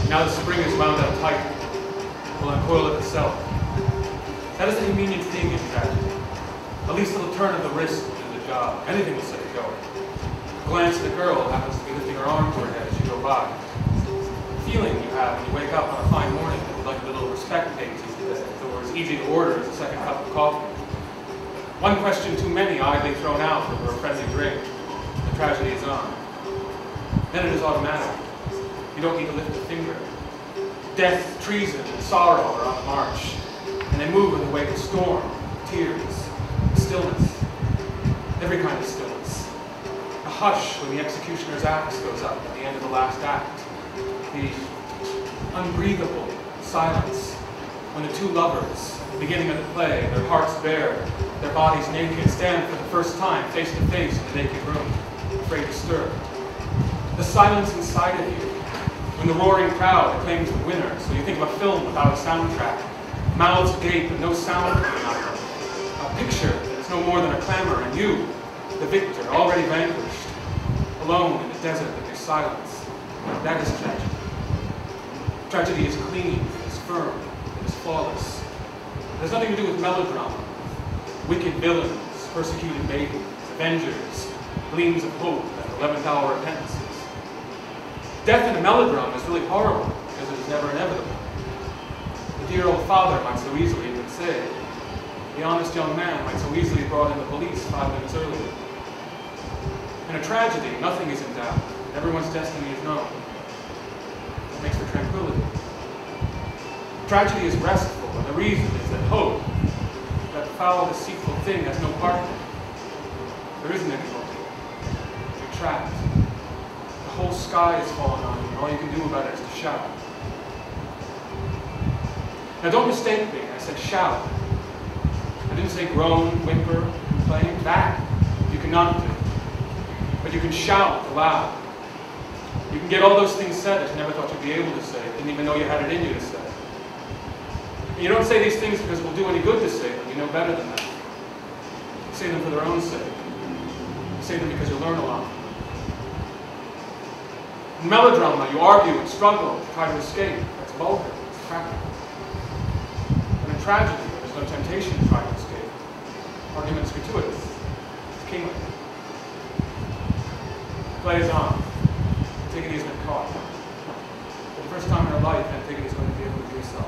Now the spring is wound up tight, will uncoil it itself. That is the convenient thing in tragedy. At least a little turn of the wrist will do the job. Anything will set it going. A glance at a girl happens to be lifting her arm to her head as you go by. The feeling you have when you wake up on a fine morning that would like a little respect paid to you, if it were as easy to order as a second cup of coffee. One question too many idly thrown out over a friendly drink. The tragedy is on. Then it is automatic. You don't need to lift a finger. Death, treason, and sorrow are on the march, and they move in the wake of storm, tears, stillness, every kind of stillness. A hush when the executioner's axe goes up at the end of the last act. The unbreathable silence when the two lovers, at the beginning of the play, their hearts bare, their bodies naked, stand for the first time face to face in the naked room, afraid to stir. The silence inside of you, when the roaring crowd acclaims the winner, so you think of a film without a soundtrack, mouths agape and no sound coming out of it. A picture that is no more than a clamor, and you, the victor, already vanquished, alone in the desert of your silence. That is tragedy. Tragedy is clean, it is firm, it is flawless. It has nothing to do with melodrama, wicked villains, persecuted babies, avengers, gleams of hope, and 11th hour repentances. Death in a melodrama is really horrible because it is never inevitable. The dear old father might so easily have been saved. The honest young man might so easily have brought in the police 5 minutes earlier. In a tragedy, nothing is in doubt. Everyone's destiny is known. That makes for tranquility. Tragedy is restful, and the reason is that hope, that foul, deceitful thing, has no partner. There isn't any hope. You're trapped. The whole sky is falling on you, and all you can do about it is to shout. Now don't mistake me, I said shout. I didn't say groan, whimper, complain. That you cannot do. But you can shout aloud. You can get all those things said that you never thought you'd be able to say, didn't even know you had it in you to say. And you don't say these things because it will do any good to say them. You know better than that. You say them for their own sake. You say them because you learn a lot. In melodrama, you argue and struggle to try to escape. That's vulgar. It's practical. But in tragedy, there's no temptation to try to escape. Argument is gratuitous. It's kingly. The play is on. Antigone has been caught. For the first time in her life, Antigone is going to be able to do so.